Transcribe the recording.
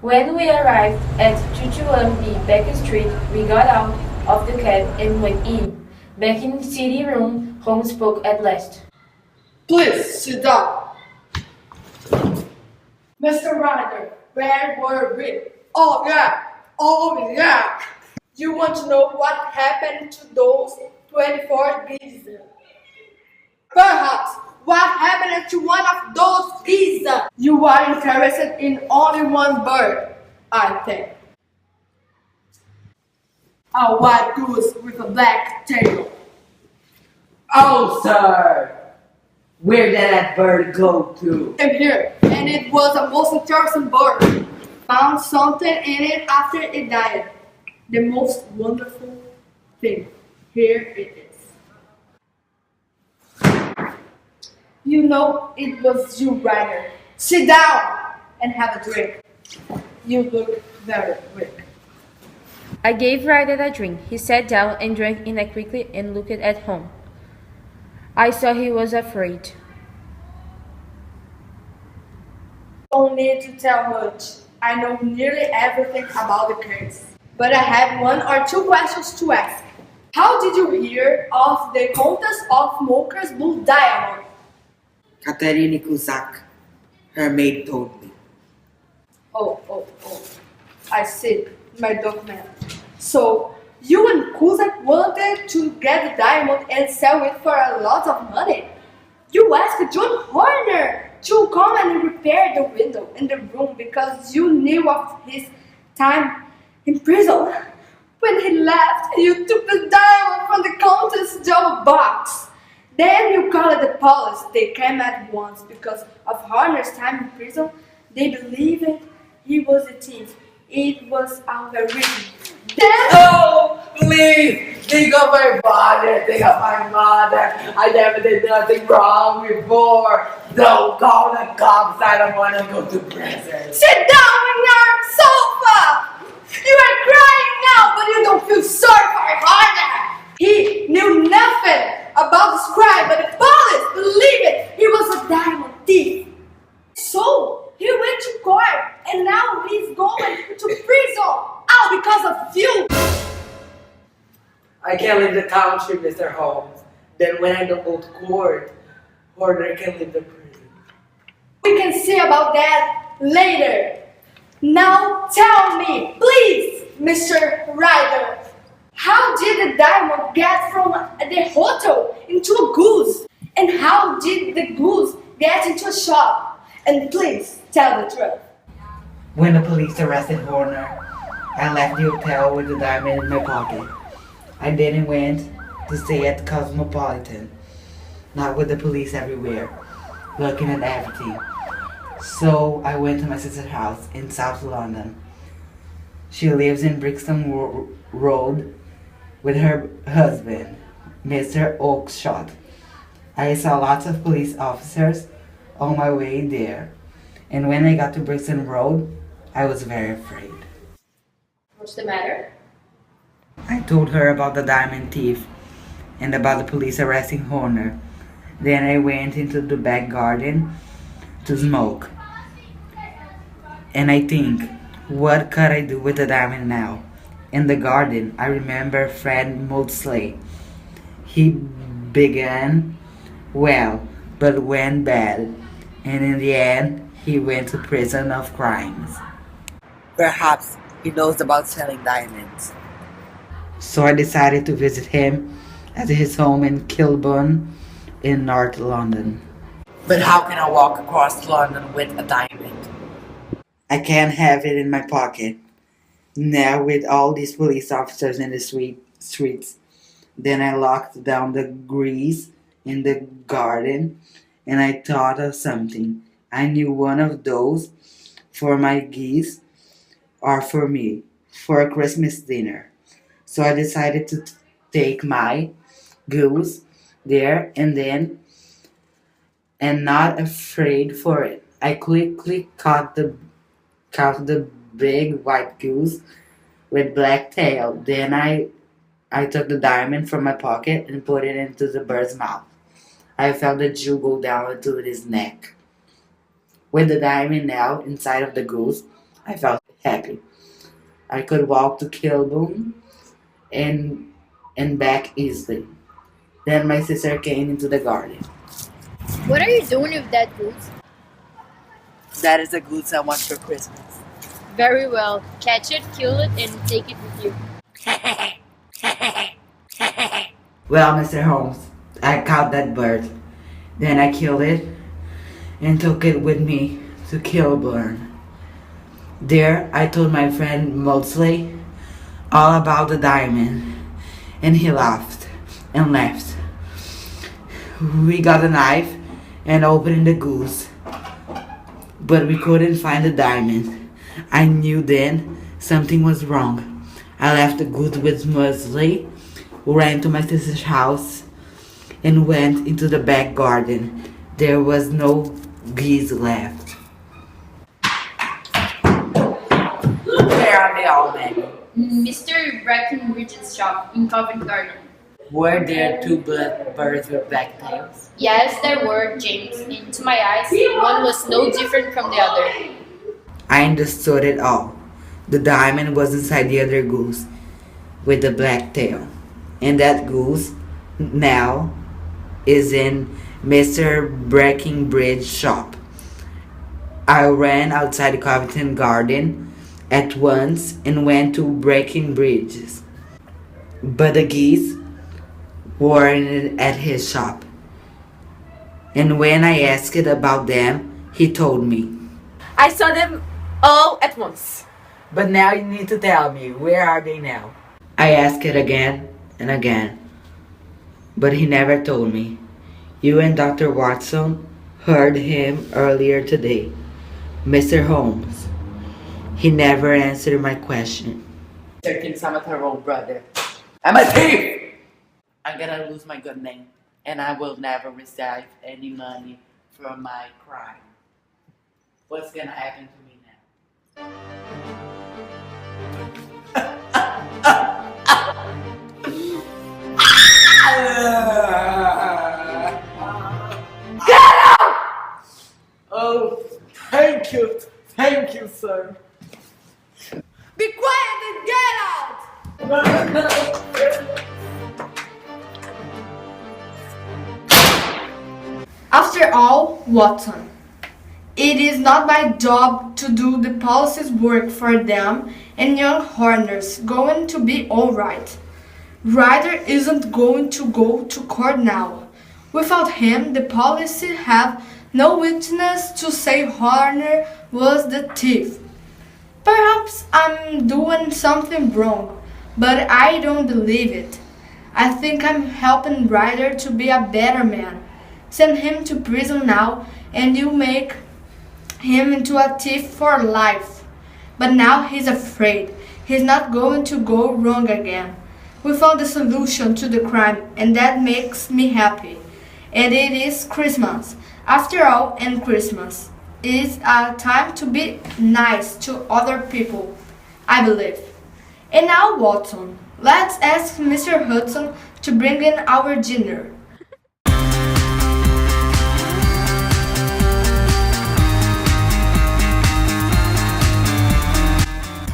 When we arrived at 221B Baker Street, we got out of the cab and went in. Back in the city room, Holmes spoke at last. Please sit down. Mr. Ryder, where were we? Oh yeah. You want to know what happened to those 24 bees? Perhaps what happened to one of those bees? You are interested in only one bird, I think. A white goose with a black tail. Oh, sir! Where did that bird go to? Came here, and it was a most interesting bird. Found something in it after it died. The most wonderful thing. Here it is. You know it was you, Ryder. Sit down and have a drink. You look very weak. I gave Ryder a drink. He sat down and drank it quickly and looked at home. I saw he was afraid. Don't need to tell much. I know nearly everything about the case. But I have one or two questions to ask. How did you hear of the contest of Mocha's Blue Diamond? Katerina Kuzak, her maid told me. Oh. I see. My document. So, you and Kuzak wanted to get the diamond and sell it for a lot of money? You asked John Horner to come and repair the window in the room because you knew of his time in prison. When he left, you took the diamond from the contest jewel box. Then you called the police. They came at once because of Horner's time in prison. They believed he was a thief. It was our reason. Then... Oh, please! Think of my father, think of my mother. I never did nothing wrong before. Don't call the cops, I don't want to go to prison. Sit down on your sofa! You are crying now, but you don't feel sorry for Horner. He knew nothing about this crime, but the police believed it. He was a diamond thief. So, he went to court, and now he's going to prison. All because of you. I can't leave the country, Mr. Holmes. Then when I don't go to court, Horner can leave the prison. We can see about that later. Now tell me, please, Mr. Ryder, how did the diamond get from the hotel into a goose? And how did the goose get into a shop? And please tell the truth. When the police arrested Horner, I left the hotel with the diamond in my pocket. I then went to stay at the Cosmopolitan, not with the police everywhere, looking at everything. So I went to my sister's house in South London. She lives in Brixton Road with her husband, Mr. Oakshott. I saw lots of police officers on my way there, and when I got to Brixton Road, I was very afraid. What's the matter? I told her about the diamond thief and about the police arresting Horner. Then I went into the back garden to smoke. And I think, what could I do with the diamond now? In the garden, I remember Fred Maudsley. He began well, but went bad. And in the end, he went to prison of crimes. Perhaps he knows about selling diamonds. So I decided to visit him at his home in Kilburn in North London. But how can I walk across London with a diamond? I can't have it in my pocket. Now with all these police officers in the streets. Then I locked down the grease in the garden and I thought of something. I knew one of those for my geese or for me for a Christmas dinner. So I decided to take my goose there and not afraid for it. I quickly caught the big white goose with black tail. Then I took the diamond from my pocket and put it into the bird's mouth. I felt the jewel go down into his neck. With the diamond now inside of the goose, I felt happy. I could walk to Kilburn and back easily. Then my sister came into the garden. What are you doing with that goose? That is the goose I want for Christmas. Very well. Catch it, kill it, and take it with you. Well, Mr. Holmes, I caught that bird. Then I killed it and took it with me to Kilburn. There, I told my friend Maudsley all about the diamond, and he laughed and left. We got a knife and opened the goose, but we couldn't find the diamond. I knew then something was wrong. I left the goose with Maudsley, ran to my sister's house, and went into the back garden. There was no geese left. Where are they all, Maggie? Mr. Breckenridge's shop in Covent Garden. Were there two birds with black tails? Yes, there were, James. And to my eyes, one was no different from the other. I understood it all. The diamond was inside the other goose with the black tail. And that goose now is in Mr. Breckenridge's shop. I ran outside the Covent Garden at once and went to Breckenridge's. But the geese weren't at his shop. And when I asked about them, he told me. I saw them all at once. But now you need to tell me, where are they now? I asked it again and again, but he never told me. You and Dr. Watson heard him earlier today. Mr. Holmes. He never answered my question. Mr. Thinks I'm a terrible brother. I'm a thief! I'm gonna lose my good name, and I will never receive any money for my crime. What's gonna happen to me now? Get out! Oh, thank you, sir. Be quiet and get out! After all, Watson, it is not my job to do the policy's work for them, and young Horner's going to be all right. Ryder isn't going to go to court now. Without him, the police have no witness to say Horner was the thief. Perhaps I'm doing something wrong, but I don't believe it. I think I'm helping Ryder to be a better man. Send him to prison now, and you make him into a thief for life. But now he's afraid. He's not going to go wrong again. We found the solution to the crime, and that makes me happy. And it is Christmas. After all, and Christmas is a time to be nice to other people, I believe. And now, Watson, let's ask Mr. Hudson to bring in our dinner.